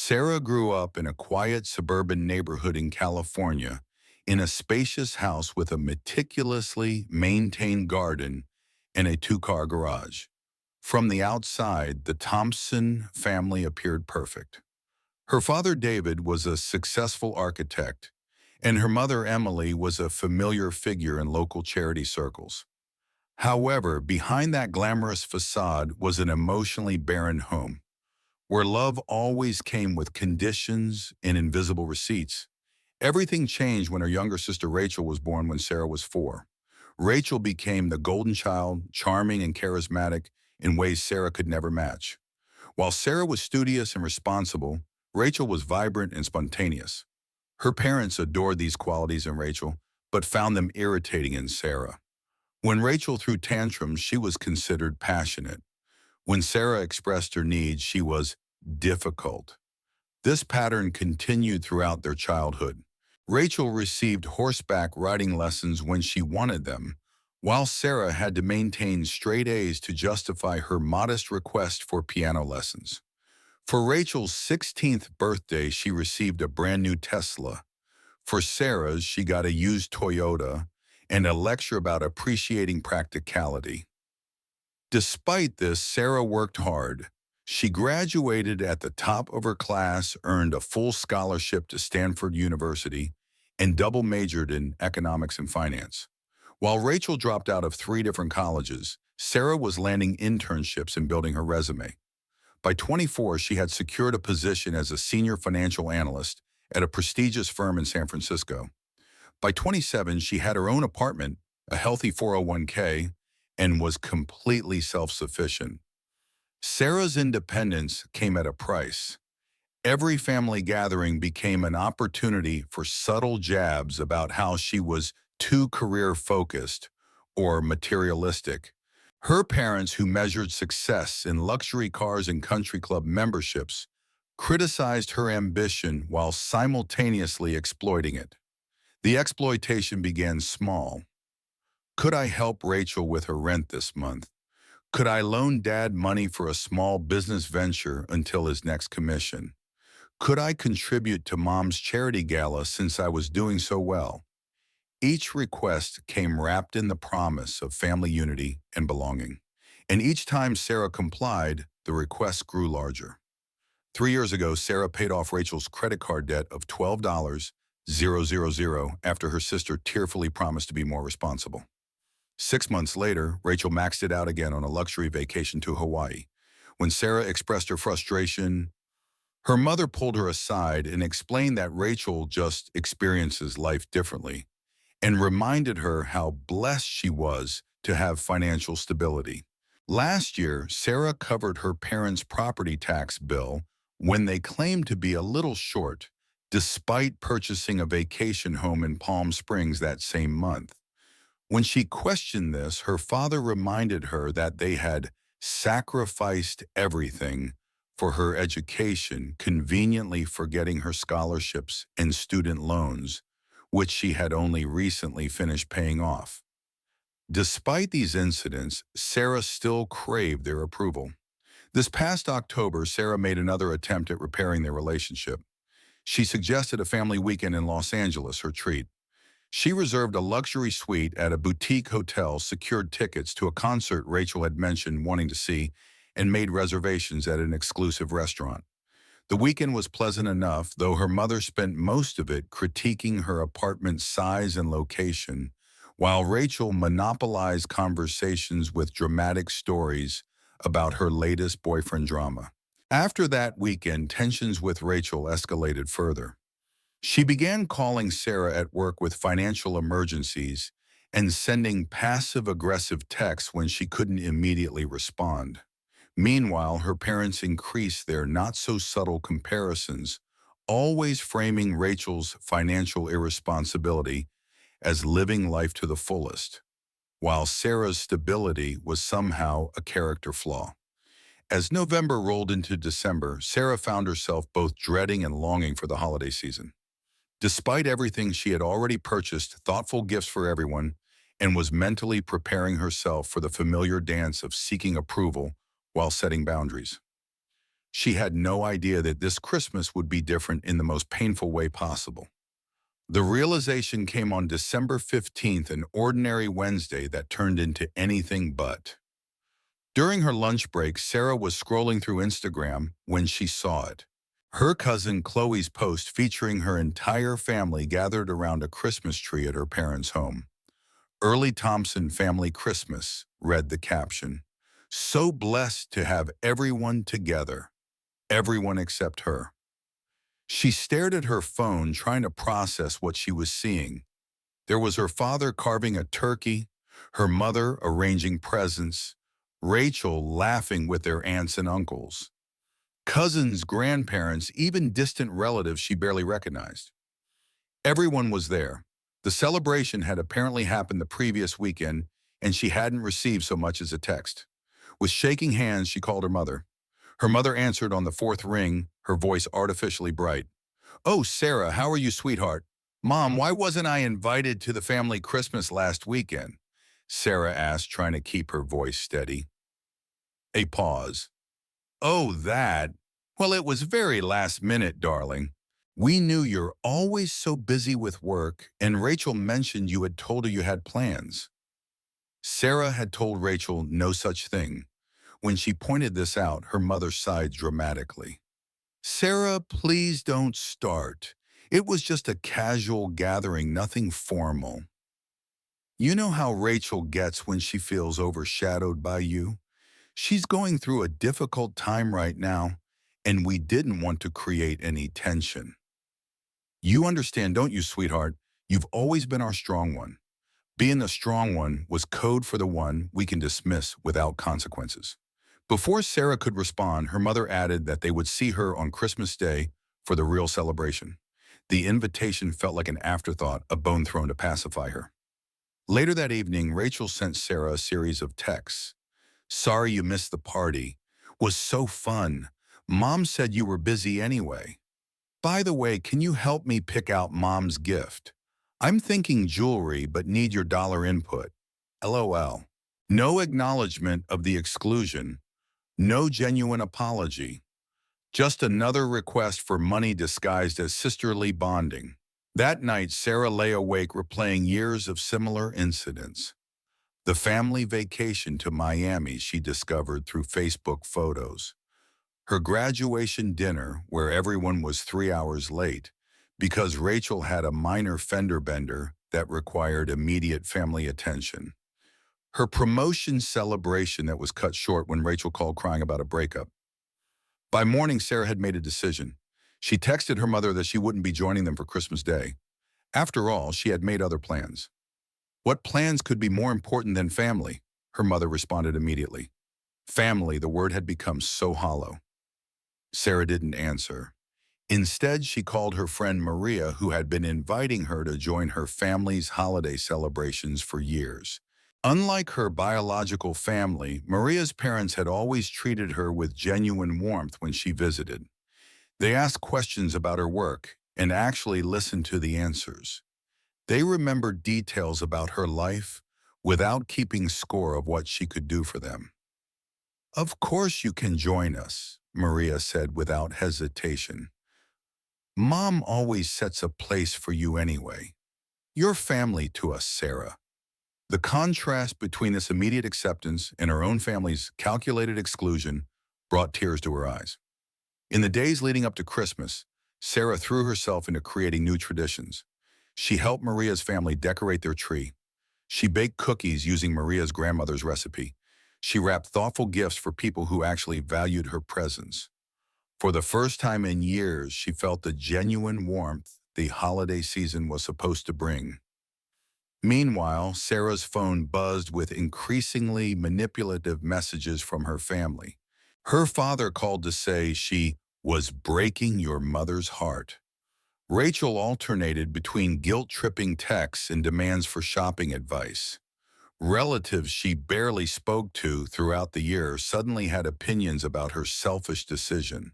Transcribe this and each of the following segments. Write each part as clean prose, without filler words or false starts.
Sarah grew up in a quiet suburban neighborhood in California, in a spacious house with a meticulously maintained garden and a two-car garage. From the outside, the Thompson family appeared perfect. Her father, David, was a successful architect, and her mother, Emily, was a familiar figure in local charity circles. However, behind that glamorous facade was an emotionally barren home, where love always came with conditions and invisible receipts. Everything changed when her younger sister Rachel was born when Sarah was 4. Rachel became the golden child, charming and charismatic in ways Sarah could never match. While Sarah was studious and responsible, Rachel was vibrant and spontaneous. Her parents adored these qualities in Rachel, but found them irritating in Sarah. When Rachel threw tantrums, she was considered passionate. When Sarah expressed her needs, she was difficult. This pattern continued throughout their childhood. Rachel received horseback riding lessons when she wanted them, while Sarah had to maintain straight A's to justify her modest request for piano lessons. For Rachel's 16th birthday, she received a brand new Tesla. For Sarah's, she got a used Toyota and a lecture about appreciating practicality. Despite this, Sarah worked hard. She graduated at the top of her class, earned a full scholarship to Stanford University, and double majored in economics and finance. While Rachel dropped out of 3 different colleges, Sarah was landing internships and building her resume. By 24, she had secured a position as a senior financial analyst at a prestigious firm in San Francisco. By 27, she had her own apartment, a healthy 401k, and was completely self-sufficient. Sarah's independence came at a price. Every family gathering became an opportunity for subtle jabs about how she was too career-focused or materialistic. Her parents, who measured success in luxury cars and country club memberships, criticized her ambition while simultaneously exploiting it. The exploitation began small. Could I help Rachel with her rent this month? Could I loan Dad money for a small business venture until his next commission? Could I contribute to Mom's charity gala since I was doing so well? Each request came wrapped in the promise of family unity and belonging. And each time Sarah complied, the request grew larger. 3 years ago, Sarah paid off Rachel's credit card debt of $12,000 after her sister tearfully promised to be more responsible. 6 months later, Rachel maxed it out again on a luxury vacation to Hawaii. When Sarah expressed her frustration, her mother pulled her aside and explained that Rachel just experiences life differently, and reminded her how blessed she was to have financial stability. Last year, Sarah covered her parents' property tax bill when they claimed to be a little short, despite purchasing a vacation home in Palm Springs that same month. When she questioned this, her father reminded her that they had sacrificed everything for her education, conveniently forgetting her scholarships and student loans, which she had only recently finished paying off. Despite these incidents, Sarah still craved their approval. This past October, Sarah made another attempt at repairing their relationship. She suggested a family weekend in Los Angeles, her treat. She reserved a luxury suite at a boutique hotel, secured tickets to a concert Rachel had mentioned wanting to see, and made reservations at an exclusive restaurant. The weekend was pleasant enough, though her mother spent most of it critiquing her apartment's size and location, while Rachel monopolized conversations with dramatic stories about her latest boyfriend drama. After that weekend, tensions with Rachel escalated further. She began calling Sarah at work with financial emergencies and sending passive-aggressive texts when she couldn't immediately respond. Meanwhile, her parents increased their not-so-subtle comparisons, always framing Rachel's financial irresponsibility as living life to the fullest, while Sarah's stability was somehow a character flaw. As November rolled into December, Sarah found herself both dreading and longing for the holiday season. Despite everything, she had already purchased thoughtful gifts for everyone and was mentally preparing herself for the familiar dance of seeking approval while setting boundaries. She had no idea that this Christmas would be different in the most painful way possible. The realization came on December 15th, an ordinary Wednesday that turned into anything but. During her lunch break, Sarah was scrolling through Instagram when she saw it. Her cousin Chloe's post featuring her entire family gathered around a Christmas tree at her parents' home. "Early Thompson Family Christmas," read the caption. "So blessed to have everyone together. Everyone except her." She stared at her phone, trying to process what she was seeing. There was her father carving a turkey, her mother arranging presents, Rachel laughing with their aunts and uncles, cousins, grandparents, even distant relatives she barely recognized. Everyone was there. The celebration had apparently happened the previous weekend, and she hadn't received so much as a text. With shaking hands, she called her mother. Her mother answered on the fourth ring, her voice artificially bright. "Oh, Sarah, how are you, sweetheart?" "Mom, why wasn't I invited to the family Christmas last weekend?" Sarah asked, trying to keep her voice steady. A pause. "Oh, that. Well, it was very last minute, darling. We knew you're always so busy with work, and Rachel mentioned you had told her you had plans." Sarah had told Rachel no such thing. When she pointed this out, her mother sighed dramatically. "Sarah, please don't start. It was just a casual gathering, nothing formal. You know how Rachel gets when she feels overshadowed by you? She's going through a difficult time right now, and we didn't want to create any tension. You understand, don't you, sweetheart? You've always been our strong one. Being the strong one was code for the one we can dismiss without consequences." Before Sarah could respond, her mother added that they would see her on Christmas Day for the real celebration. The invitation felt like an afterthought, a bone thrown to pacify her. Later that evening, Rachel sent Sarah a series of texts. "Sorry you missed the party. Was so fun. Mom said you were busy anyway. By the way, can you help me pick out Mom's gift? I'm thinking jewelry, but need your dollar input. LOL." No acknowledgement of the exclusion. No genuine apology. Just another request for money disguised as sisterly bonding. That night, Sarah lay awake replaying years of similar incidents. The family vacation to Miami she discovered through Facebook photos. Her graduation dinner, where everyone was 3 hours late, because Rachel had a minor fender bender that required immediate family attention. Her promotion celebration that was cut short when Rachel called crying about a breakup. By morning, Sarah had made a decision. She texted her mother that she wouldn't be joining them for Christmas Day. After all, she had made other plans. "What plans could be more important than family?" her mother responded immediately. Family, the word had become so hollow. Sarah didn't answer. Instead, she called her friend Maria, who had been inviting her to join her family's holiday celebrations for years. Unlike her biological family, Maria's parents had always treated her with genuine warmth when she visited. They asked questions about her work and actually listened to the answers. They remembered details about her life without keeping score of what she could do for them. "Of course you can join us," Maria said without hesitation. "Mom always sets a place for you anyway. You're family to us, Sarah." The contrast between this immediate acceptance and her own family's calculated exclusion brought tears to her eyes. In the days leading up to Christmas, Sarah threw herself into creating new traditions. She helped Maria's family decorate their tree. She baked cookies using Maria's grandmother's recipe. She wrapped thoughtful gifts for people who actually valued her presence. For the first time in years, she felt the genuine warmth the holiday season was supposed to bring. Meanwhile, Sarah's phone buzzed with increasingly manipulative messages from her family. Her father called to say she was breaking your mother's heart. Rachel alternated between guilt-tripping texts and demands for shopping advice. Relatives she barely spoke to throughout the year suddenly had opinions about her selfish decision.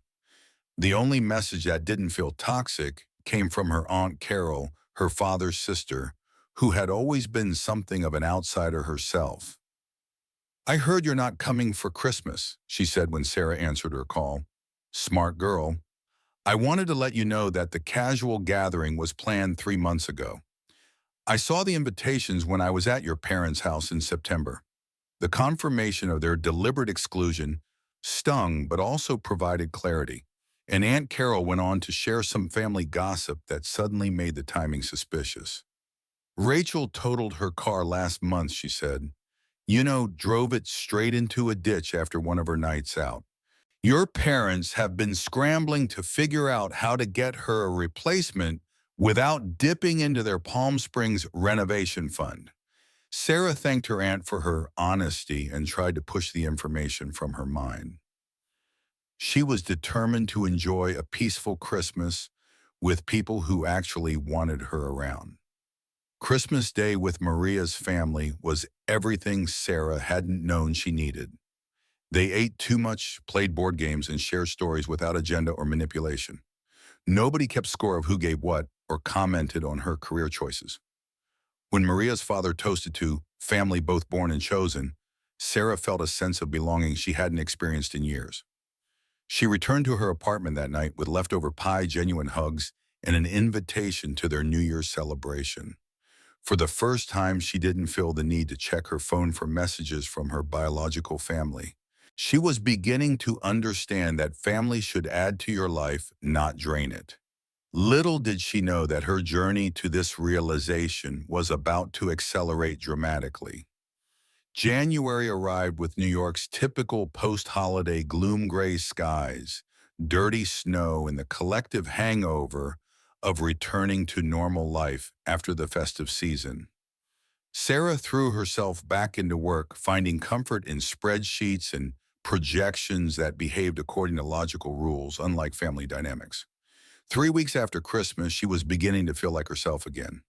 The only message that didn't feel toxic came from her Aunt Carol, her father's sister, who had always been something of an outsider herself. "I heard you're not coming for Christmas," she said when Sarah answered her call. Smart girl. I wanted to let you know that the casual gathering was planned 3 months ago. I saw the invitations when I was at your parents' house in September. The confirmation of their deliberate exclusion stung but also provided clarity. And Aunt Carol went on to share some family gossip that suddenly made the timing suspicious. Rachel totaled her car last month, she said. You know, drove it straight into a ditch after one of her nights out. Your parents have been scrambling to figure out how to get her a replacement without dipping into their Palm Springs renovation fund. Sarah thanked her aunt for her honesty and tried to push the information from her mind. She was determined to enjoy a peaceful Christmas with people who actually wanted her around. Christmas Day with Maria's family was everything Sarah hadn't known she needed. They ate too much, played board games, and shared stories without agenda or manipulation. Nobody kept score of who gave what or commented on her career choices. When Maria's father toasted to family both born and chosen, Sarah felt a sense of belonging she hadn't experienced in years. She returned to her apartment that night with leftover pie, genuine hugs, and an invitation to their New Year's celebration. For the first time, she didn't feel the need to check her phone for messages from her biological family. She was beginning to understand that family should add to your life, not drain it. Little did she know that her journey to this realization was about to accelerate dramatically. January arrived with New York's typical post-holiday gloom-gray skies, dirty snow, and the collective hangover of returning to normal life after the festive season. Sarah threw herself back into work, finding comfort in spreadsheets and projections that behaved according to logical rules, unlike family dynamics. 3 weeks after Christmas, she was beginning to feel like herself again.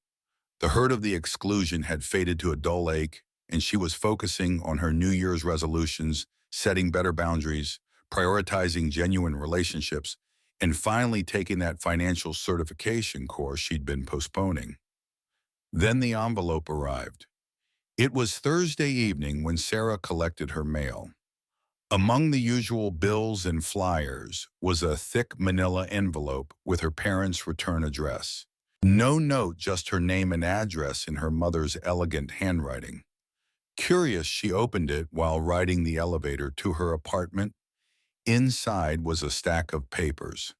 The hurt of the exclusion had faded to a dull ache, and she was focusing on her New Year's resolutions, setting better boundaries, prioritizing genuine relationships, and finally taking that financial certification course she'd been postponing. Then the envelope arrived. It was Thursday evening when Sarah collected her mail. Among the usual bills and flyers was a thick manila envelope with her parents' return address. No note, just her name and address in her mother's elegant handwriting. Curious, she opened it while riding the elevator to her apartment. Inside was a stack of papers.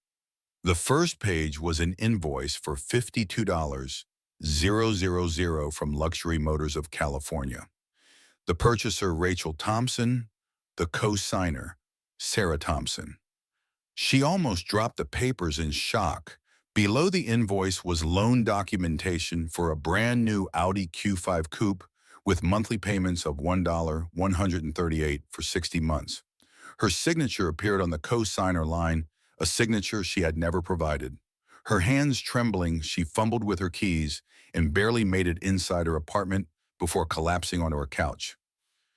The first page was an invoice for $52,000 from Luxury Motors of California. The purchaser, Rachel Thompson. The co-signer, Sarah Thompson. She almost dropped the papers in shock. Below the invoice was loan documentation for a brand new Audi Q5 Coupe with monthly payments of $138 for 60 months. Her signature appeared on the co-signer line, a signature she had never provided. Her hands trembling, she fumbled with her keys and barely made it inside her apartment before collapsing onto her couch.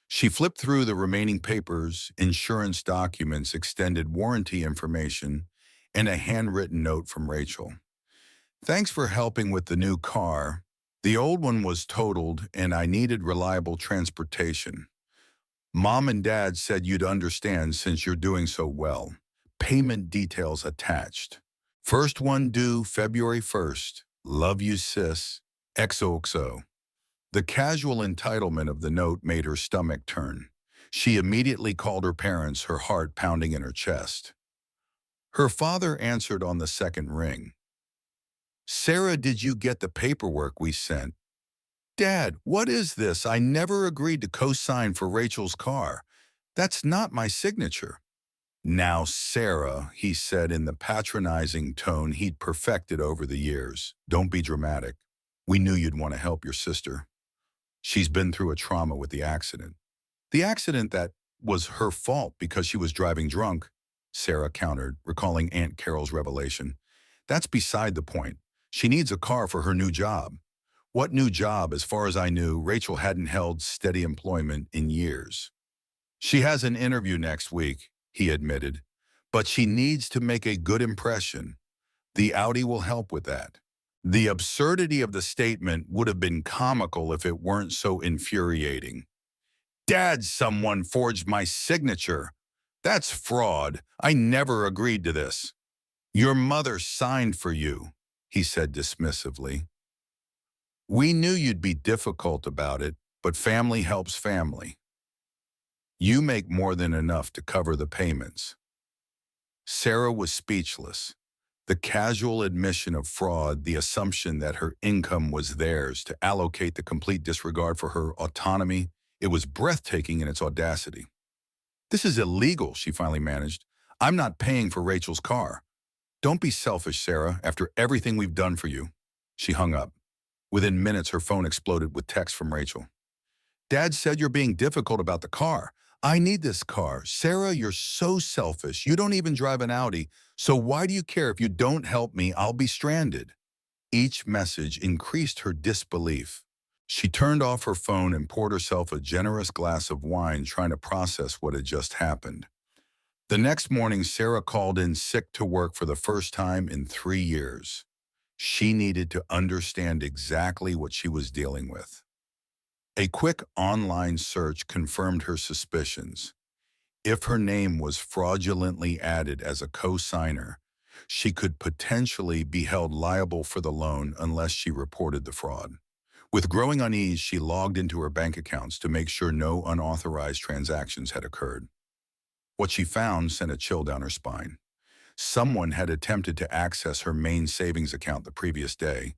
She flipped through the remaining papers, insurance documents, extended warranty information, and a handwritten note from Rachel. Thanks for helping with the new car. The old one was totaled and I needed reliable transportation. Mom and Dad said you'd understand since you're doing so well. Payment details attached. First one due February 1st. Love you, sis. XOXO. The casual entitlement of the note made her stomach turn. She immediately called her parents, her heart pounding in her chest. Her father answered on the second ring. Sarah, did you get the paperwork we sent? Dad, what is this? I never agreed to co-sign for Rachel's car. That's not my signature. Now, Sarah, he said in the patronizing tone he'd perfected over the years. Don't be dramatic. We knew you'd want to help your sister. She's been through a trauma with the accident. The accident that was her fault because she was driving drunk, Sarah countered, recalling Aunt Carol's revelation. That's beside the point. She needs a car for her new job. What new job? As far as I knew, Rachel hadn't held steady employment in years. She has an interview next week, he admitted, but she needs to make a good impression. The Audi will help with that. The absurdity of the statement would have been comical if it weren't so infuriating. Dad, someone forged my signature. That's fraud. I never agreed to this. Your mother signed for you, he said dismissively. We knew you'd be difficult about it, but family helps family. You make more than enough to cover the payments. Sarah was speechless. The casual admission of fraud, the assumption that her income was theirs to allocate the complete disregard for her autonomy, it was breathtaking in its audacity. This is illegal, she finally managed. I'm not paying for Rachel's car. Don't be selfish, Sarah, after everything we've done for you. She hung up. Within minutes, her phone exploded with text from Rachel. Dad said you're being difficult about the car. I need this car. Sarah, you're so selfish. You don't even drive an Audi. So why do you care if you don't help me? I'll be stranded. Each message increased her disbelief. She turned off her phone and poured herself a generous glass of wine, trying to process what had just happened. The next morning, Sarah called in sick to work for the first time in 3 years. She needed to understand exactly what she was dealing with. A quick online search confirmed her suspicions. If her name was fraudulently added as a co-signer, she could potentially be held liable for the loan unless she reported the fraud. With growing unease, she logged into her bank accounts to make sure no unauthorized transactions had occurred. What she found sent a chill down her spine. Someone had attempted to access her main savings account the previous day,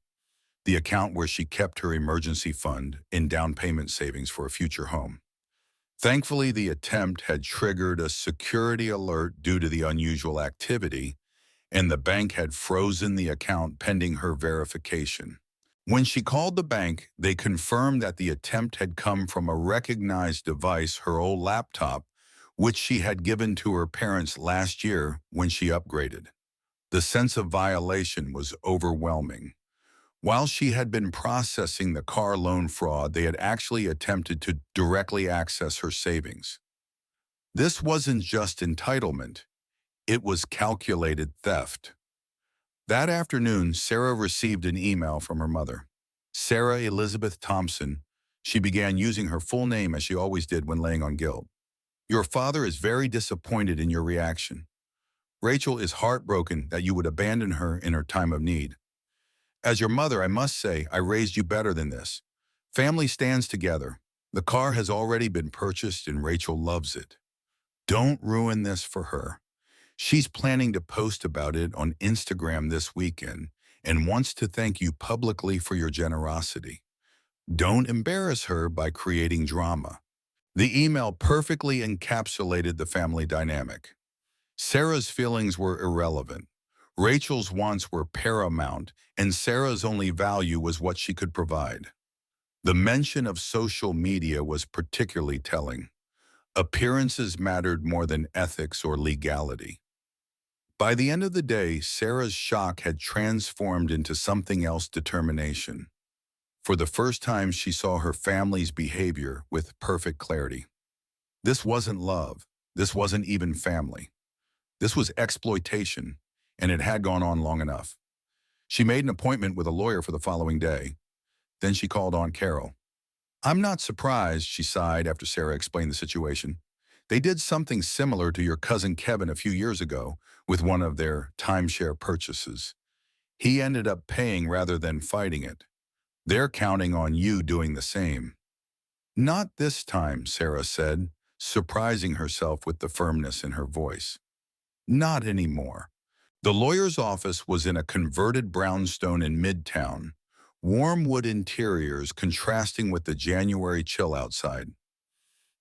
the account where she kept her emergency fund in down payment savings for a future home. Thankfully, the attempt had triggered a security alert due to the unusual activity, and the bank had frozen the account pending her verification. When she called the bank, they confirmed that the attempt had come from a recognized device, her old laptop, which she had given to her parents last year when she upgraded. The sense of violation was overwhelming. While she had been processing the car loan fraud, they had actually attempted to directly access her savings. This wasn't just entitlement, it was calculated theft. That afternoon, Sarah received an email from her mother. Sarah Elizabeth Thompson. She began using her full name as she always did when laying on guilt. Your father is very disappointed in your reaction. Rachel is heartbroken that you would abandon her in her time of need. As your mother, I must say, I raised you better than this. Family stands together. The car has already been purchased and Rachel loves it. Don't ruin this for her. She's planning to post about it on Instagram this weekend and wants to thank you publicly for your generosity. Don't embarrass her by creating drama. The email perfectly encapsulated the family dynamic. Sarah's feelings were irrelevant. Rachel's wants were paramount, and Sarah's only value was what she could provide. The mention of social media was particularly telling. Appearances mattered more than ethics or legality. By the end of the day, Sarah's shock had transformed into something else: determination. For the first time, she saw her family's behavior with perfect clarity. This wasn't love. This wasn't even family. This was exploitation, and it had gone on long enough. She made an appointment with a lawyer for the following day. Then she called on Carol. I'm not surprised, she sighed after Sarah explained the situation. They did something similar to your cousin Kevin a few years ago with one of their timeshare purchases. He ended up paying rather than fighting it. They're counting on you doing the same. Not this time, Sarah said, surprising herself with the firmness in her voice. Not anymore. The lawyer's office was in a converted brownstone in Midtown, warm wood interiors contrasting with the January chill outside.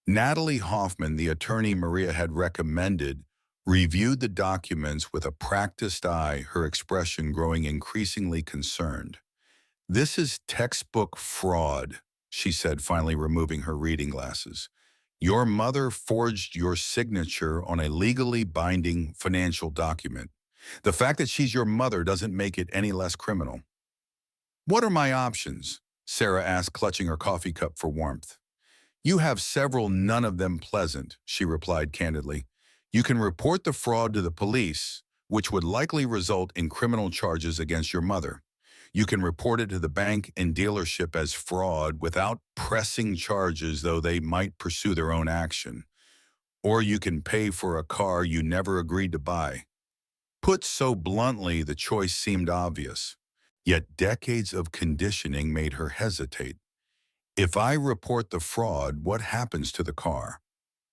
Natalie Hoffman, the attorney Maria had recommended, reviewed the documents with a practiced eye, her expression growing increasingly concerned. This is textbook fraud, she said, finally removing her reading glasses. Your mother forged your signature on a legally binding financial document. The fact that she's your mother doesn't make it any less criminal. What are my options? Sarah asked, clutching her coffee cup for warmth. You have several, none of them pleasant, she replied candidly. You can report the fraud to the police, which would likely result in criminal charges against your mother. You can report it to the bank and dealership as fraud without pressing charges, though they might pursue their own action. or you can pay for a car you never agreed to buy. Put so bluntly, the choice seemed obvious. Yet decades of conditioning made her hesitate. If I report the fraud, what happens to the car?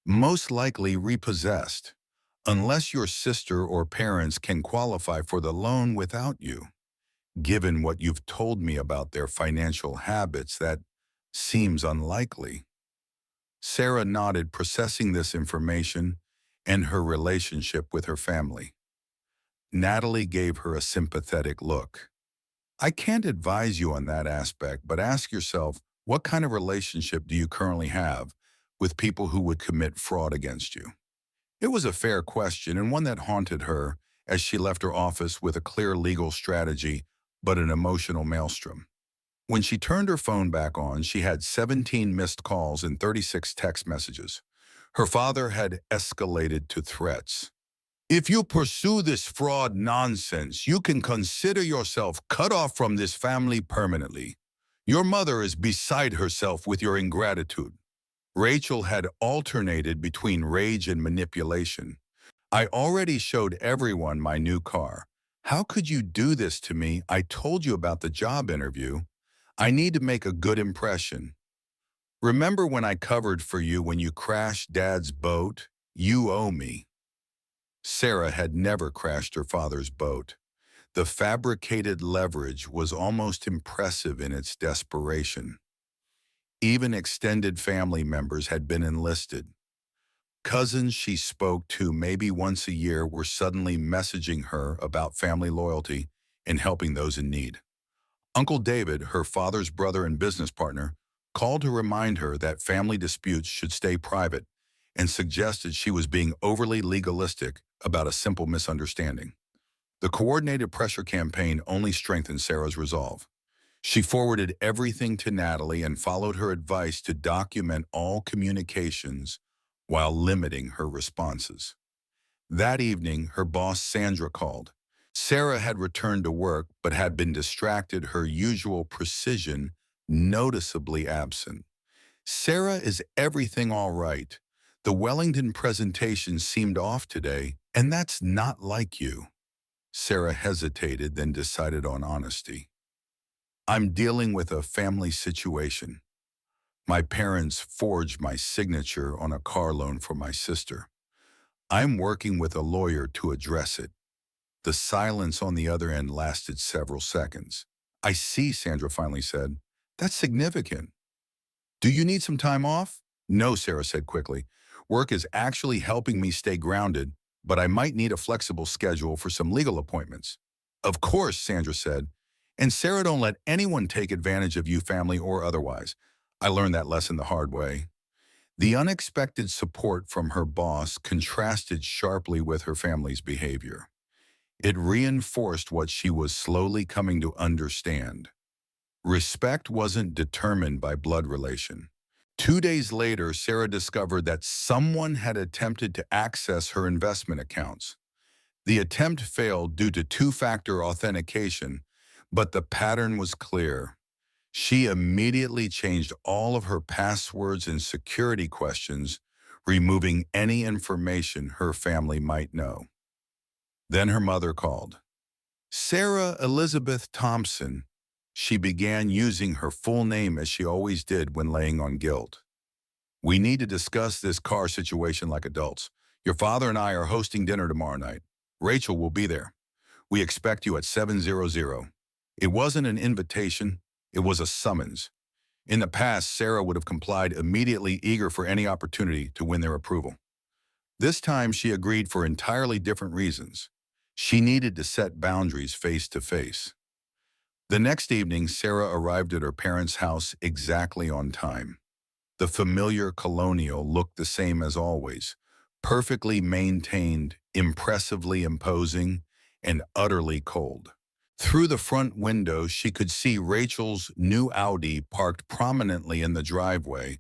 Most likely repossessed, unless your sister or parents can qualify for the loan without you. Given what you've told me about their financial habits, that seems unlikely. Sarah nodded, processing this information and her relationship with her family. Natalie gave her a sympathetic look. I can't advise you on that aspect, but ask yourself, what kind of relationship do you currently have with people who would commit fraud against you? It was a fair question and one that haunted her as she left her office with a clear legal strategy, but an emotional maelstrom. When she turned her phone back on, she had 17 missed calls and 36 text messages. Her father had escalated to threats. If you pursue this fraud nonsense, you can consider yourself cut off from this family permanently. Your mother is beside herself with your ingratitude. Rachel had alternated between rage and manipulation. I already showed everyone my new car. How could you do this to me? I told you about the job interview. I need to make a good impression. Remember when I covered for you when you crashed Dad's boat? You owe me. Sarah had never crashed her father's boat. The fabricated leverage was almost impressive in its desperation. Even extended family members had been enlisted. Cousins she spoke to maybe once a year were suddenly messaging her about family loyalty and helping those in need. Uncle David, her father's brother and business partner, called to remind her that family disputes should stay private and suggested she was being overly legalistic about a simple misunderstanding. The coordinated pressure campaign only strengthened Sarah's resolve. She forwarded everything to Natalie and followed her advice to document all communications while limiting her responses. That evening, her boss Sandra called. Sarah had returned to work but had been distracted, her usual precision noticeably absent. Sarah, is everything all right? The Wellington presentation seemed off today, and that's not like you. Sarah hesitated, then decided on honesty. I'm dealing with a family situation. My parents forged my signature on a car loan for my sister. I'm working with a lawyer to address it. The silence on the other end lasted several seconds. I see, Sandra finally said. That's significant. Do you need some time off? No, Sarah said quickly. Work is actually helping me stay grounded, but I might need a flexible schedule for some legal appointments. Of course, Sandra said. And Sarah, don't let anyone take advantage of you, family or otherwise. I learned that lesson the hard way. The unexpected support from her boss contrasted sharply with her family's behavior. It reinforced what she was slowly coming to understand. Respect wasn't determined by blood relation. 2 days later, Sarah discovered that someone had attempted to access her investment accounts. The attempt failed due to two-factor authentication, but the pattern was clear. She immediately changed all of her passwords and security questions, removing any information her family might know. Then her mother called. Sarah Elizabeth Thompson. She began using her full name as she always did when laying on guilt. We need to discuss this car situation like adults. Your father and I are hosting dinner tomorrow night. Rachel will be there. We expect you at 7:00. It wasn't an invitation, it was a summons. In the past, Sarah would have complied immediately, eager for any opportunity to win their approval. This time, she agreed for entirely different reasons. She needed to set boundaries face to face. The next evening, Sarah arrived at her parents' house exactly on time. The familiar colonial looked the same as always, perfectly maintained, impressively imposing, and utterly cold. Through the front window, she could see Rachel's new Audi parked prominently in the driveway,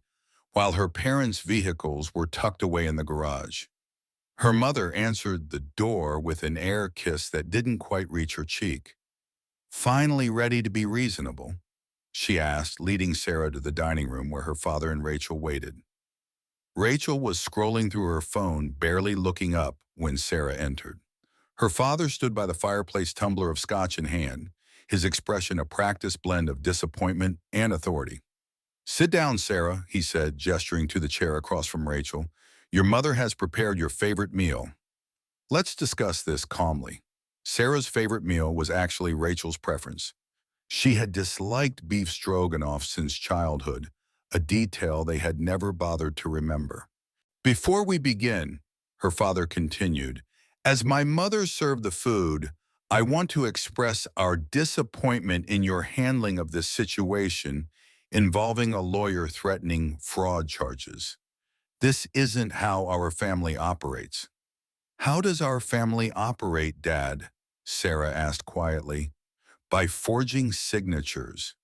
while her parents' vehicles were tucked away in the garage. Her mother answered the door with an air kiss that didn't quite reach her cheek. Finally ready to be reasonable? She asked, leading Sarah to the dining room where her father and Rachel waited. Rachel was scrolling through her phone, barely looking up when Sarah entered. Her father stood by the fireplace, tumbler of scotch in hand, his expression a practiced blend of disappointment and authority. "Sit down, Sarah," he said, gesturing to the chair across from Rachel. "Your mother has prepared your favorite meal. Let's discuss this calmly." Sarah's favorite meal was actually Rachel's preference. She had disliked beef stroganoff since childhood, a detail they had never bothered to remember. "Before we begin," her father continued, "as my mother served the food, I want to express our disappointment in your handling of this situation involving a lawyer threatening fraud charges. This isn't how our family operates." "How does our family operate, Dad?" Sarah asked quietly. "By forging signatures,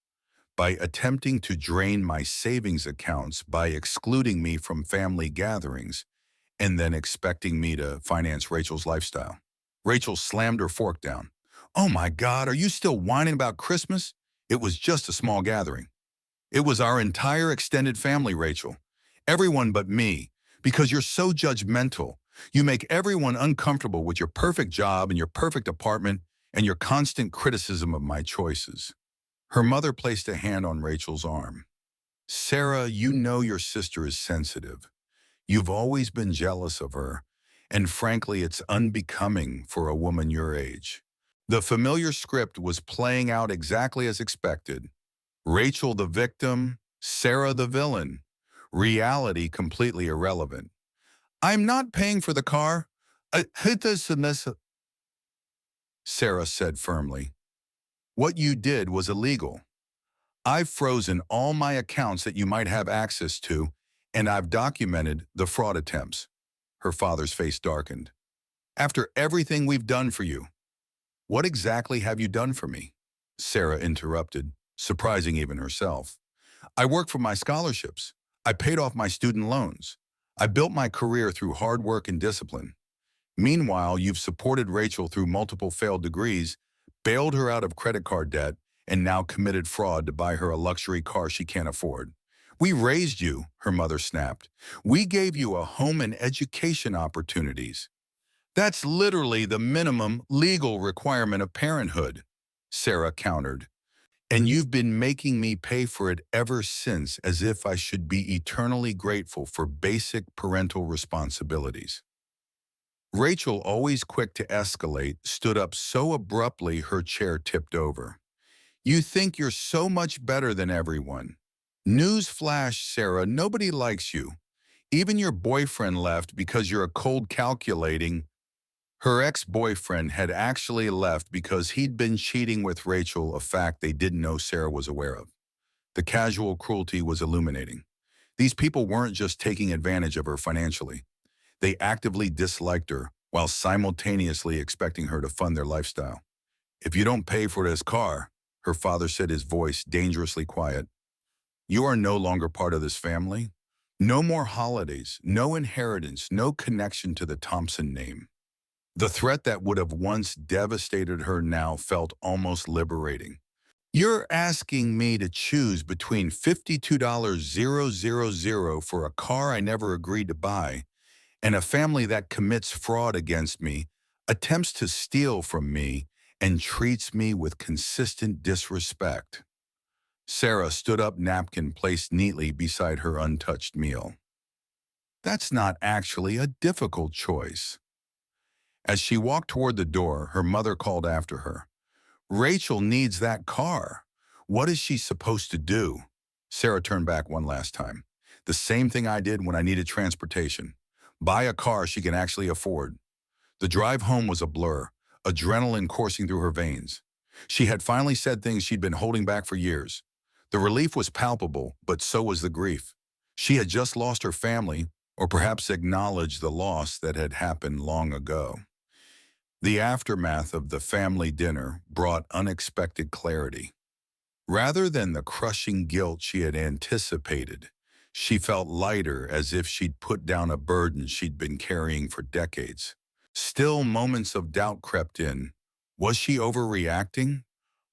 by attempting to drain my savings accounts, by excluding me from family gatherings, and then expecting me to finance Rachel's lifestyle." Rachel slammed her fork down. "Oh my God, are you still whining about Christmas? It was just a small gathering." "It was our entire extended family, Rachel. Everyone but me, because you're so judgmental. You make everyone uncomfortable with your perfect job and your perfect apartment and your constant criticism of my choices." Her mother placed a hand on Rachel's arm. "Sarah, you know your sister is sensitive. You've always been jealous of her, and frankly, it's unbecoming for a woman your age." The familiar script was playing out exactly as expected. Rachel the victim, Sarah the villain. Reality completely irrelevant. "I'm not paying for the car. Sarah said firmly. "What you did was illegal. I've frozen all my accounts that you might have access to, and I've documented the fraud attempts." Her father's face darkened. "After everything we've done for you." "What exactly have you done for me?" Sarah interrupted, surprising even herself. "I worked for my scholarships. I paid off my student loans. I built my career through hard work and discipline. Meanwhile, you've supported Rachel through multiple failed degrees, bailed her out of credit card debt, and now committed fraud to buy her a luxury car she can't afford. We raised you," her mother snapped. "We gave you a home and education opportunities. That's literally the minimum legal requirement of parenthood," Sarah countered. "And you've been making me pay for it ever since, as if I should be eternally grateful for basic parental responsibilities." Rachel, always quick to escalate, stood up so abruptly her chair tipped over. "You think you're so much better than everyone. News flash, Sarah, nobody likes you. Even your boyfriend left because you're a cold calculating." Her ex-boyfriend had actually left because he'd been cheating with Rachel, a fact they didn't know Sarah was aware of. The casual cruelty was illuminating. These people weren't just taking advantage of her financially. They actively disliked her while simultaneously expecting her to fund their lifestyle. "If you don't pay for this car," her father said, his voice dangerously quiet, "you are no longer part of this family. No more holidays, no inheritance, no connection to the Thompson name." The threat that would have once devastated her now felt almost liberating. "You're asking me to choose between $52,000 for a car I never agreed to buy and a family that commits fraud against me, attempts to steal from me, and treats me with consistent disrespect." Sarah stood up, napkin placed neatly beside her untouched meal. "That's not actually a difficult choice." As she walked toward the door, her mother called after her. "Rachel needs that car. What is she supposed to do?" Sarah turned back one last time. "The same thing I did when I needed transportation. Buy a car she can actually afford." The drive home was a blur, adrenaline coursing through her veins. She had finally said things she'd been holding back for years. The relief was palpable, but so was the grief. She had just lost her family, or perhaps acknowledged the loss that had happened long ago. The aftermath of the family dinner brought unexpected clarity. Rather than the crushing guilt she had anticipated, she felt lighter, as if she'd put down a burden she'd been carrying for decades. Still, moments of doubt crept in. Was she overreacting?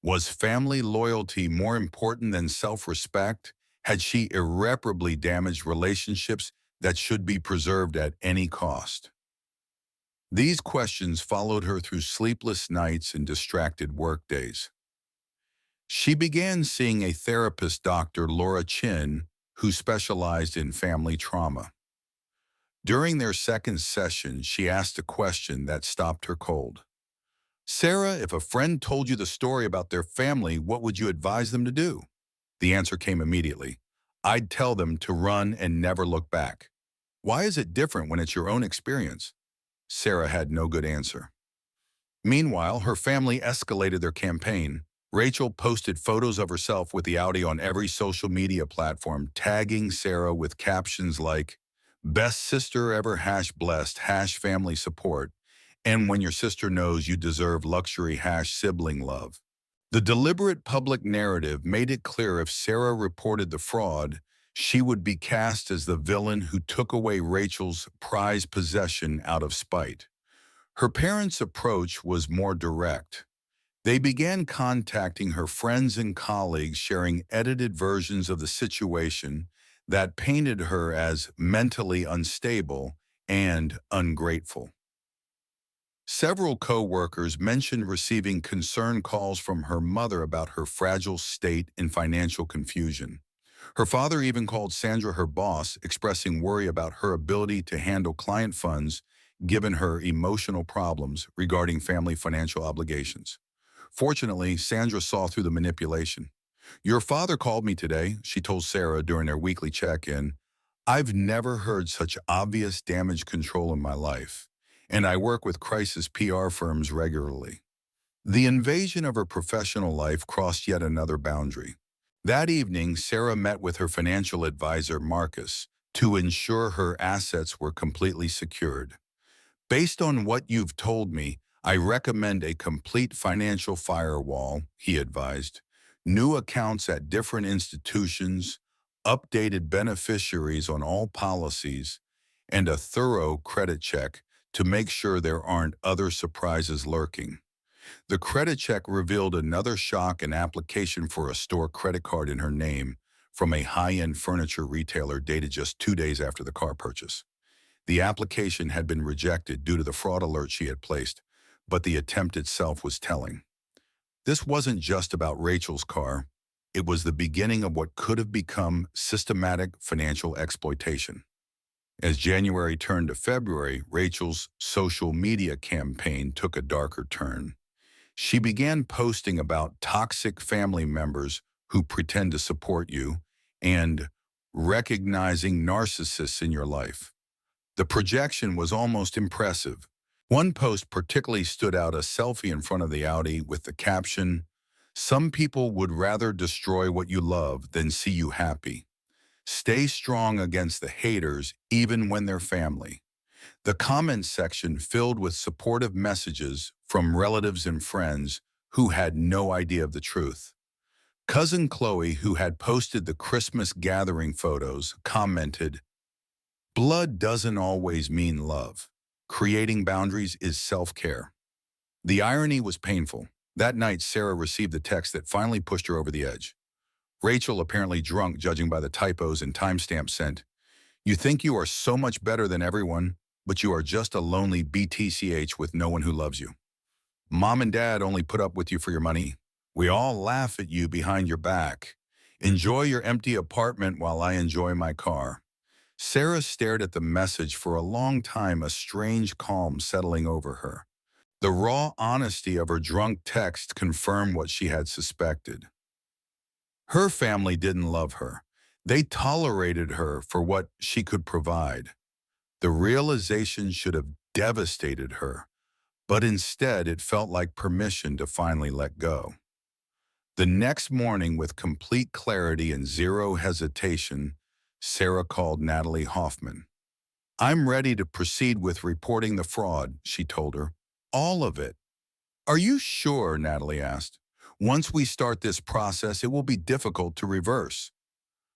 Was family loyalty more important than self-respect? Had she irreparably damaged relationships that should be preserved at any cost? These questions followed her through sleepless nights and distracted workdays. She began seeing a therapist, Dr. Laura Chin, who specialized in family trauma. During their second session, she asked a question that stopped her cold. Sarah, if a friend told you the story about their family, what would you advise them to do? The answer came immediately. I'd tell them to run and never look back. Why is it different when it's your own experience? Sarah had no good answer. Meanwhile, her family escalated their campaign. Rachel posted photos of herself with the Audi on every social media platform, tagging Sarah with captions like, "Best sister ever #blessed #family support," and "When your sister knows you deserve luxury #sibling love." The deliberate public narrative made it clear if Sarah reported the fraud, she would be cast as the villain who took away Rachel's prized possession out of spite. Her parents' approach was more direct. They began contacting her friends and colleagues, sharing edited versions of the situation that painted her as mentally unstable and ungrateful. Several co-workers mentioned receiving concern calls from her mother about her fragile state and financial confusion. Her father even called Sandra her boss, expressing worry about her ability to handle client funds given her emotional problems regarding family financial obligations. Fortunately, Sandra saw through the manipulation. "Your father called me today," she told Sarah during their weekly check-in. "I've never heard such obvious damage control in my life, and I work with crisis PR firms regularly." The invasion of her professional life crossed yet another boundary. That evening, Sarah met with her financial advisor, Marcus, to ensure her assets were completely secured. "Based on what you've told me, I recommend a complete financial firewall," he advised. "New accounts at different institutions, updated beneficiaries on all policies, and a thorough credit check to make sure there aren't other surprises lurking." The credit check revealed another shock: an application for a store credit card in her name from a high-end furniture retailer dated just 2 days after the car purchase. The application had been rejected due to the fraud alert she had placed, but the attempt itself was telling. This wasn't just about Rachel's car. It was the beginning of what could have become systematic financial exploitation. As January turned to February, Rachel's social media campaign took a darker turn. She began posting about toxic family members who pretend to support you and recognizing narcissists in your life. The projection was almost impressive. One post particularly stood out: a selfie in front of the Audi with the caption, "Some people would rather destroy what you love than see you happy. Stay strong against the haters, even when they're family." The comments section filled with supportive messages from relatives and friends who had no idea of the truth. Cousin Chloe, who had posted the Christmas gathering photos, commented, "Blood doesn't always mean love. Creating boundaries is self-care." The irony was painful. That night, Sarah received the text that finally pushed her over the edge. Rachel, apparently drunk judging by the typos and timestamps, sent, "You think you are so much better than everyone, but you are just a lonely BTCH with no one who loves you. Mom and Dad only put up with you for your money. We all laugh at you behind your back. Enjoy your empty apartment while I enjoy my car." Sarah stared at the message for a long time, a strange calm settling over her. The raw honesty of her drunk text confirmed what she had suspected. Her family didn't love her. They tolerated her for what she could provide. The realization should have devastated her, but instead it felt like permission to finally let go. The next morning, with complete clarity and zero hesitation, Sarah called Natalie Hoffman. "I'm ready to proceed with reporting the fraud," she told her. "All of it." "Are you sure?" Natalie asked. "Once we start this process, it will be difficult to reverse."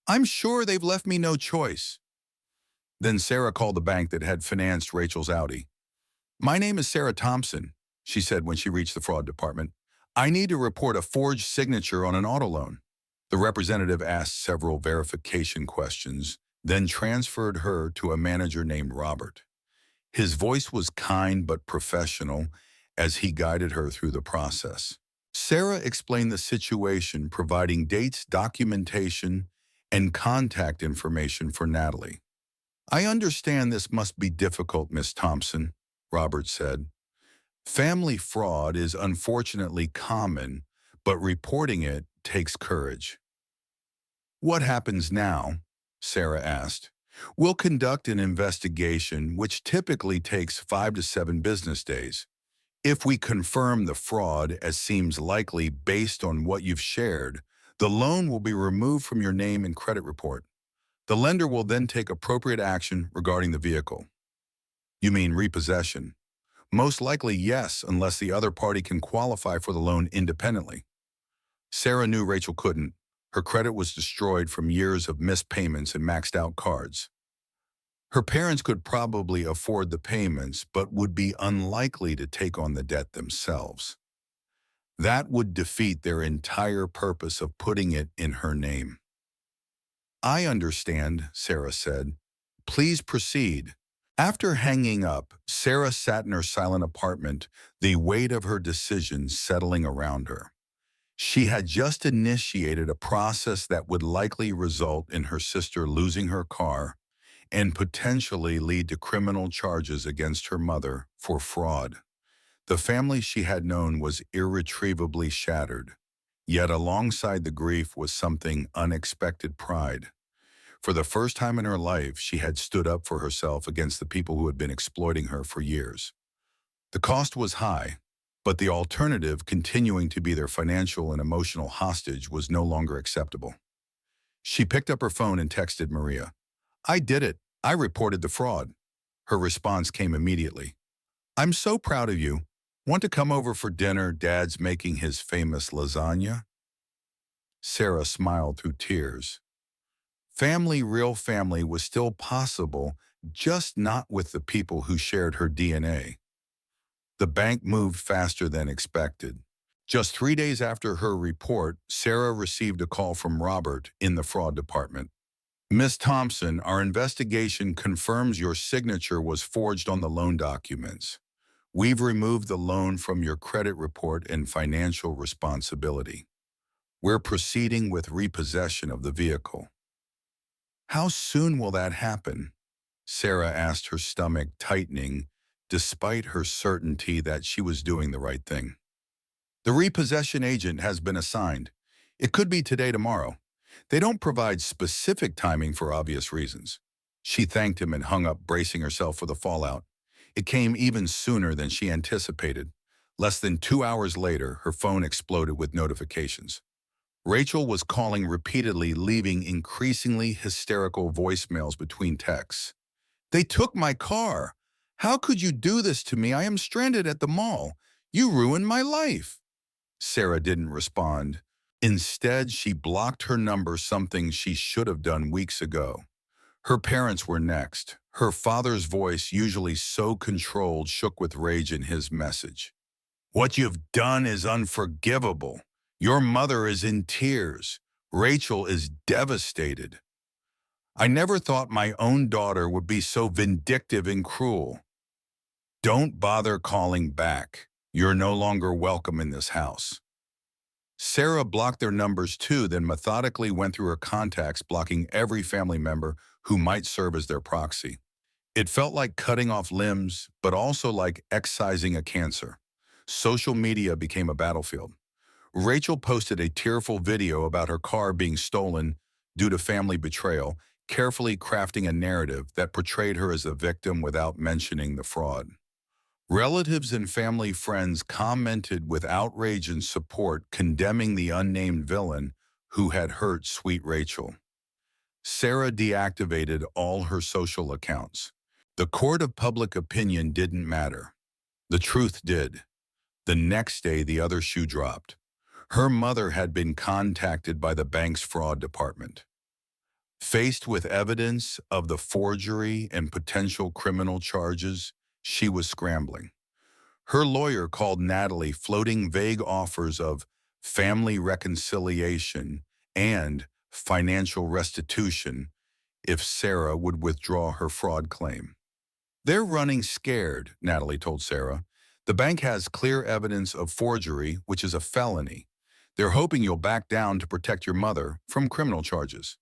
"I'm sure. They've left me no choice." Then Sarah called the bank that had financed Rachel's Audi. "My name is Sarah Thompson," she said when she reached the fraud department. "I need to report a forged signature on an auto loan." The representative asked several verification questions, then transferred her to a manager named Robert. His voice was kind but professional as he guided her through the process. Sarah explained the situation, providing dates, documentation, and contact information for Natalie. "I understand this must be difficult, Miss Thompson," Robert said. "Family fraud is unfortunately common, but reporting it takes courage." "What happens now?" Sarah asked. "We'll conduct an investigation, which typically takes 5 to 7 business days. If we confirm the fraud, as seems likely based on what you've shared, the loan will be removed from your name and credit report. The lender will then take appropriate action regarding the vehicle." "You mean repossession?" "Most likely, yes, unless the other party can qualify for the loan independently." Sarah knew Rachel couldn't. Her credit was destroyed from years of missed payments and maxed out cards. Her parents could probably afford the payments, but would be unlikely to take on the debt themselves. That would defeat their entire purpose of putting it in her name. "I understand," Sarah said. "Please proceed." After hanging up, Sarah sat in her silent apartment, the weight of her decision settling around her. She had just initiated a process that would likely result in her sister losing her car and potentially lead to criminal charges against her mother for fraud. The family she had known was irretrievably shattered, yet alongside the grief was something unexpected: pride. For the first time in her life, she had stood up for herself against the people who had been exploiting her for years. The cost was high, but the alternative, continuing to be their financial and emotional hostage, was no longer acceptable. She picked up her phone and texted Maria. "I did it. I reported the fraud." Her response came immediately. "I'm so proud of you. Want to come over for dinner? Dad's making his famous lasagna." Sarah smiled through tears. Family, real family, was still possible, just not with the people who shared her DNA. The bank moved faster than expected. Just 3 days after her report, Sarah received a call from Robert in the fraud department. "Miss Thompson, our investigation confirms your signature was forged on the loan documents. We've removed the loan from your credit report and financial responsibility. We're proceeding with repossession of the vehicle." "How soon will that happen?" Sarah asked, her stomach tightening, despite her certainty that she was doing the right thing. "The repossession agent has been assigned. It could be today, tomorrow. They don't provide specific timing for obvious reasons." She thanked him and hung up, bracing herself for the fallout. It came even sooner than she anticipated. Less than 2 hours later, her phone exploded with notifications. Rachel was calling repeatedly, leaving increasingly hysterical voicemails between texts. "They took my car. How could you do this to me? I am stranded at the mall. You ruined my life." Sarah didn't respond. Instead, she blocked her number, something she should have done weeks ago. Her parents were next. Her father's voice, usually so controlled, shook with rage in his message. "What you've done is unforgivable. Your mother is in tears. Rachel is devastated. I never thought my own daughter would be so vindictive and cruel. Don't bother calling back. You're no longer welcome in this house." Sarah blocked their numbers too, then methodically went through her contacts, blocking every family member who might serve as their proxy. It felt like cutting off limbs, but also like excising a cancer. Social media became a battlefield. Rachel posted a tearful video about her car being stolen due to family betrayal, carefully crafting a narrative that portrayed her as a victim without mentioning the fraud. Relatives and family friends commented with outrage and support, condemning the unnamed villain who had hurt sweet Rachel. Sarah deactivated all her social accounts. The court of public opinion didn't matter. The truth did. The next day, the other shoe dropped. Her mother had been contacted by the bank's fraud department. Faced with evidence of the forgery and potential criminal charges, she was scrambling. Her lawyer called Natalie, floating vague offers of family reconciliation and financial restitution, if Sarah would withdraw her fraud claim. "They're running scared," Natalie told Sarah. "The bank has clear evidence of forgery, which is a felony. They're hoping you'll back down to protect your mother from criminal charges."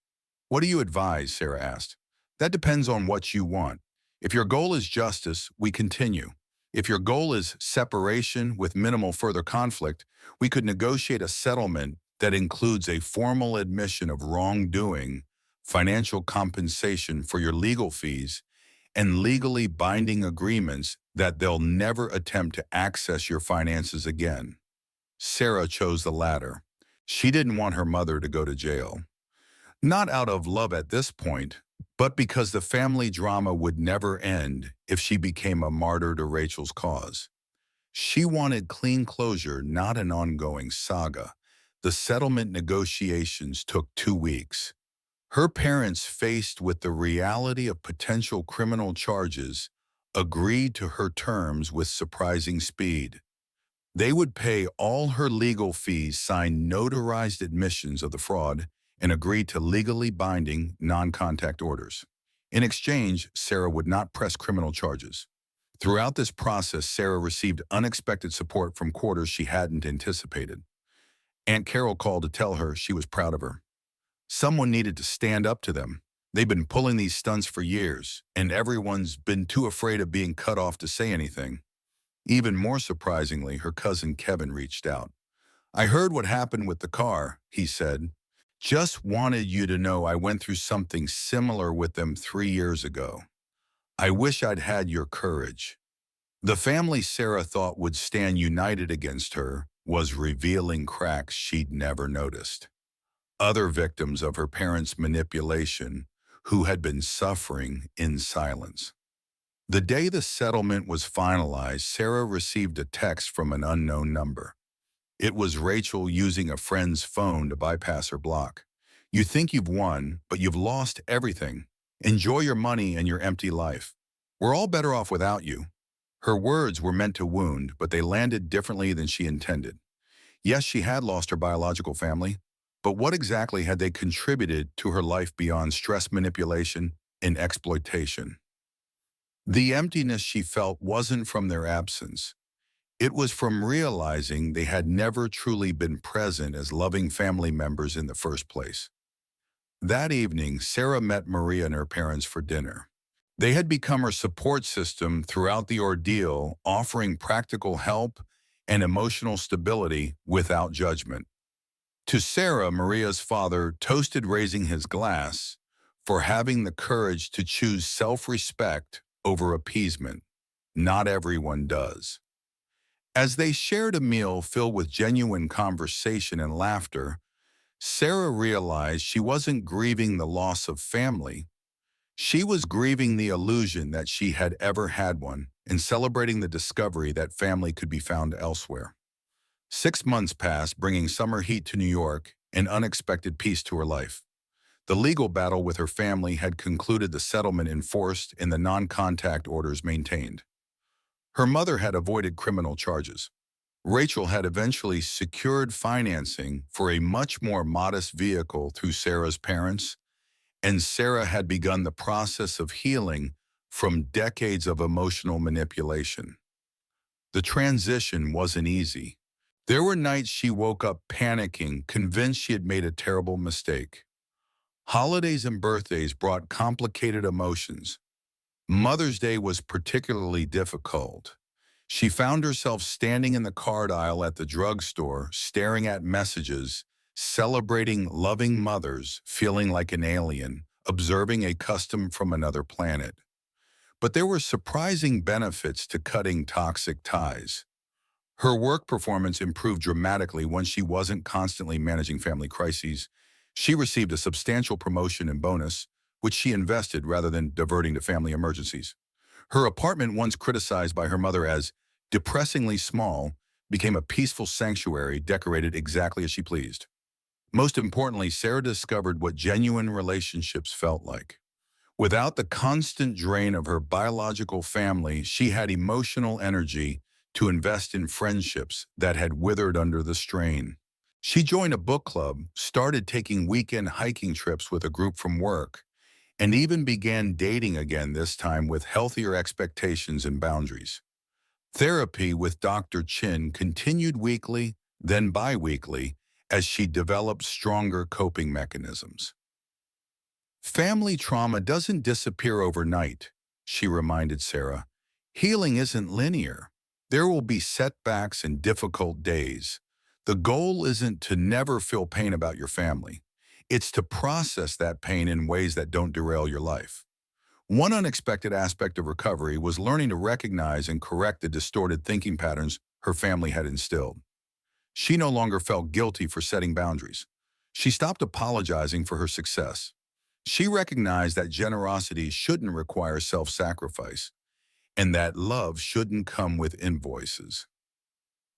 "What do you advise?" Sarah asked. "That depends on what you want. If your goal is justice, we continue. If your goal is separation with minimal further conflict, we could negotiate a settlement that includes a formal admission of wrongdoing, financial compensation for your legal fees, and legally binding agreements that they'll never attempt to access your finances again." Sarah chose the latter. She didn't want her mother to go to jail. Not out of love at this point, but because the family drama would never end if she became a martyr to Rachel's cause. She wanted clean closure, not an ongoing saga. The settlement negotiations took 2 weeks. Her parents, faced with the reality of potential criminal charges, agreed to her terms with surprising speed. They would pay all her legal fees, sign notarized admissions of the fraud, and agree to legally binding non-contact orders. In exchange, Sarah would not press criminal charges. Throughout this process, Sarah received unexpected support from quarters she hadn't anticipated. Aunt Carol called to tell her she was proud of her. Someone needed to stand up to them. They've been pulling these stunts for years, and everyone's been too afraid of being cut off to say anything. Even more surprisingly, her cousin Kevin reached out. "I heard what happened with the car," he said. "Just wanted you to know I went through something similar with them 3 years ago. I wish I'd had your courage." The family Sarah thought would stand united against her was revealing cracks she'd never noticed. Other victims of her parents' manipulation who had been suffering in silence. The day the settlement was finalized, Sarah received a text from an unknown number. It was Rachel using a friend's phone to bypass her block. "You think you've won, but you've lost everything. Enjoy your money and your empty life. We're all better off without you." Her words were meant to wound, but they landed differently than she intended. Yes, she had lost her biological family, but what exactly had they contributed to her life beyond stress manipulation and exploitation? The emptiness she felt wasn't from their absence. It was from realizing they had never truly been present as loving family members in the first place. That evening, Sarah met Maria and her parents for dinner. They had become her support system throughout the ordeal, offering practical help and emotional stability without judgment. To Sarah, Maria's father toasted, raising his glass, for having the courage to choose self-respect over appeasement. Not everyone does. As they shared a meal filled with genuine conversation and laughter, Sarah realized she wasn't grieving the loss of family. She was grieving the illusion that she had ever had one and celebrating the discovery that family could be found elsewhere. 6 months passed, bringing summer heat to New York and unexpected peace to her life. The legal battle with her family had concluded, the settlement enforced, and the non-contact orders maintained. Her mother had avoided criminal charges. Rachel had eventually secured financing for a much more modest vehicle through Sarah's parents, and Sarah had begun the process of healing from decades of emotional manipulation. The transition wasn't easy. There were nights she woke up panicking, convinced she had made a terrible mistake. Holidays and birthdays brought complicated emotions. Mother's Day was particularly difficult. She found herself standing in the card aisle at the drugstore, staring at messages, celebrating loving mothers, feeling like an alien, observing a custom from another planet. But there were surprising benefits to cutting toxic ties. Her work performance improved dramatically when she wasn't constantly managing family crises. She received a substantial promotion and bonus, which she invested rather than diverting to family emergencies. Her apartment, once criticized by her mother as depressingly small, became a peaceful sanctuary decorated exactly as she pleased. Most importantly, Sarah discovered what genuine relationships felt like. Without the constant drain of her biological family, she had emotional energy to invest in friendships that had withered under the strain. She joined a book club, started taking weekend hiking trips with a group from work, and even began dating again, this time with healthier expectations and boundaries. Therapy with Dr. Chin continued weekly, then bi-weekly, as she developed stronger coping mechanisms. Family trauma doesn't disappear overnight, she reminded Sarah. Healing isn't linear. There will be setbacks and difficult days. The goal isn't to never feel pain about your family. It's to process that pain in ways that don't derail your life. One unexpected aspect of recovery was learning to recognize and correct the distorted thinking patterns her family had instilled. She no longer felt guilty for setting boundaries. She stopped apologizing for her success. She recognized that generosity shouldn't require self-sacrifice, and that love shouldn't come with invoices.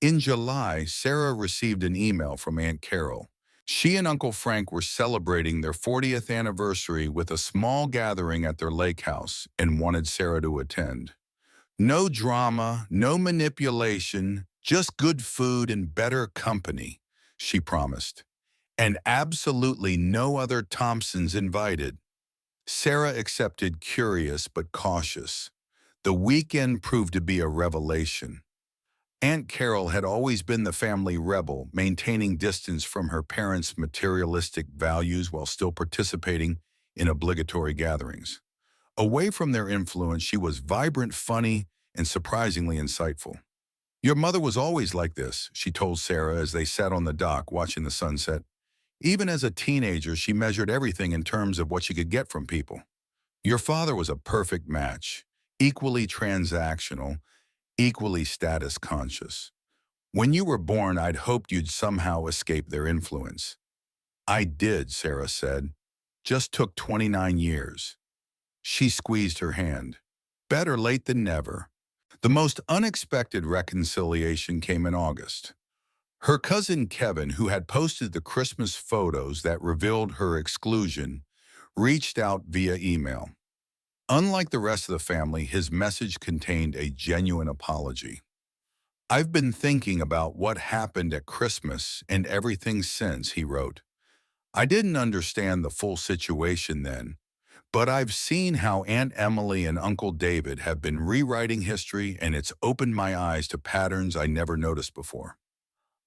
In July, Sarah received an email from Aunt Carol. She and Uncle Frank were celebrating their 40th anniversary with a small gathering at their lake house and wanted Sarah to attend. No drama, no manipulation, just good food and better company, she promised. And absolutely no other Thompsons invited. Sarah accepted, curious but cautious. The weekend proved to be a revelation. Aunt Carol had always been the family rebel, maintaining distance from her parents' materialistic values while still participating in obligatory gatherings. Away from their influence, she was vibrant, funny, and surprisingly insightful. "Your mother was always like this," she told Sarah as they sat on the dock watching the sunset. "Even as a teenager, she measured everything in terms of what she could get from people. Your father was a perfect match, equally transactional, equally status conscious. When you were born, I'd hoped you'd somehow escape their influence." "I did," Sarah said. "Just took 29 years. She squeezed her hand. Better late than never. The most unexpected reconciliation came in August. Her cousin Kevin, who had posted the Christmas photos that revealed her exclusion, reached out via email. Unlike the rest of the family, his message contained a genuine apology. "I've been thinking about what happened at Christmas and everything since," he wrote. "I didn't understand the full situation then, but I've seen how Aunt Emily and Uncle David have been rewriting history, and it's opened my eyes to patterns I never noticed before.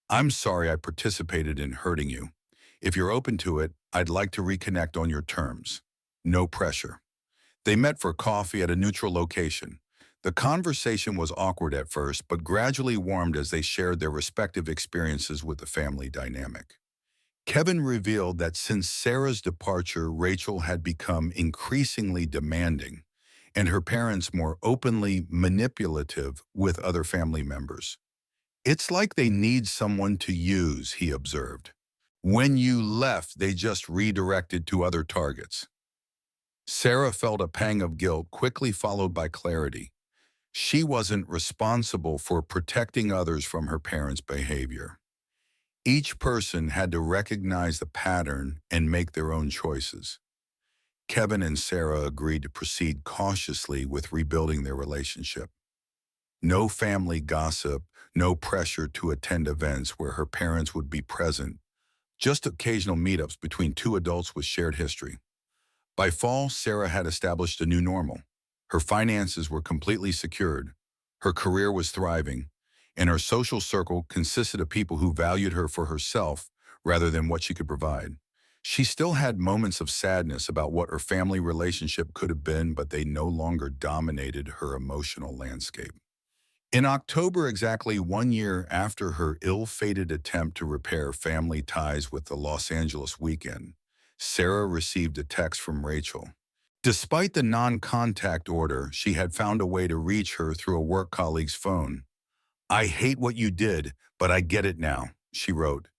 I'm sorry I participated in hurting you. If you're open to it, I'd like to reconnect on your terms. No pressure." They met for coffee at a neutral location. The conversation was awkward at first, but gradually warmed as they shared their respective experiences with the family dynamic. Kevin revealed that since Sarah's departure, Rachel had become increasingly demanding, and her parents more openly manipulative with other family members. "It's like they need someone to use," he observed. "When you left, they just redirected to other targets." Sarah felt a pang of guilt, quickly followed by clarity. She wasn't responsible for protecting others from her parents' behavior. Each person had to recognize the pattern and make their own choices. Kevin and Sarah agreed to proceed cautiously with rebuilding their relationship. No family gossip, no pressure to attend events where her parents would be present, just occasional meetups between two adults with shared history. By fall, Sarah had established a new normal. Her finances were completely secured, her career was thriving, and her social circle consisted of people who valued her for herself rather than what she could provide. She still had moments of sadness about what her family relationship could have been, but they no longer dominated her emotional landscape. In October, exactly 1 year after her ill-fated attempt to repair family ties with the Los Angeles weekend, Sarah received a text from Rachel. Despite the non-contact order, she had found a way to reach her through a work colleague's phone. "I hate what you did, but I get it now," she wrote.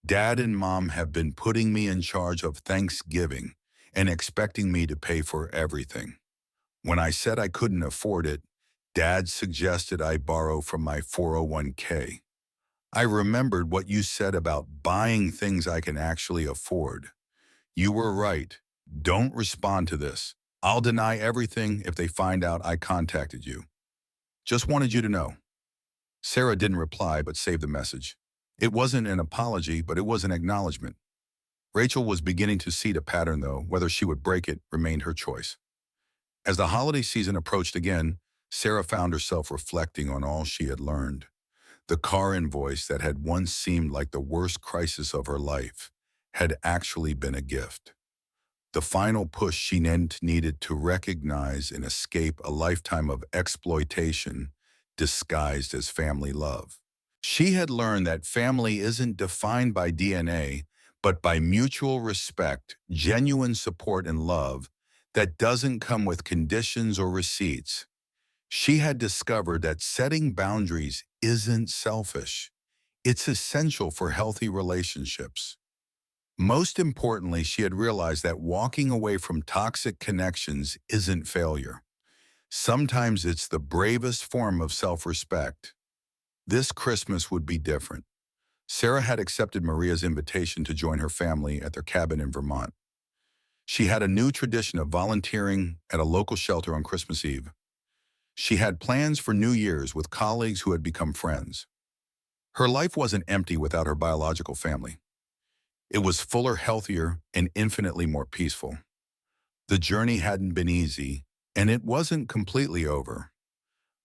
"Dad and Mom have been putting me in charge of Thanksgiving and expecting me to pay for everything. When I said I couldn't afford it, Dad suggested I borrow from my 401k. I remembered what you said about buying things I can actually afford. You were right. Don't respond to this. I'll deny everything if they find out I contacted you. Just wanted you to know." Sarah didn't reply but saved the message. It wasn't an apology, but it was an acknowledgement. Rachel was beginning to see the pattern, though. Whether she would break it remained her choice. As the holiday season approached again, Sarah found herself reflecting on all she had learned. The car invoice that had once seemed like the worst crisis of her life had actually been a gift. The final push she needed to recognize and escape a lifetime of exploitation disguised as family love. She had learned that family isn't defined by DNA, but by mutual respect, genuine support, and love that doesn't come with conditions or receipts. She had discovered that setting boundaries isn't selfish. It's essential for healthy relationships. Most importantly, she had realized that walking away from toxic connections isn't failure. Sometimes it's the bravest form of self-respect. This Christmas would be different. Sarah had accepted Maria's invitation to join her family at their cabin in Vermont. She had a new tradition of volunteering at a local shelter on Christmas Eve. She had plans for New Year's with colleagues who had become friends. Her life wasn't empty without her biological family. It was fuller, healthier, and infinitely more peaceful. The journey hadn't been easy, and it wasn't completely over.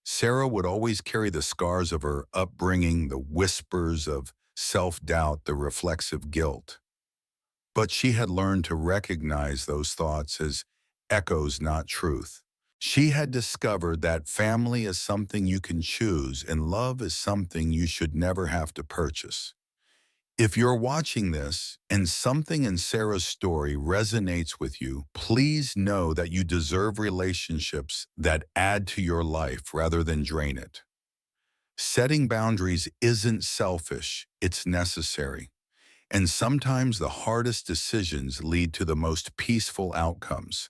Sarah would always carry the scars of her upbringing, the whispers of self-doubt, the reflexive guilt. But she had learned to recognize those thoughts as echoes, not truth. She had discovered that family is something you can choose and love is something you should never have to purchase. If you're watching this and something in Sarah's story resonates with you, please know that you deserve relationships that add to your life rather than drain it. Setting boundaries isn't selfish, it's necessary. And sometimes the hardest decisions lead to the most peaceful outcomes.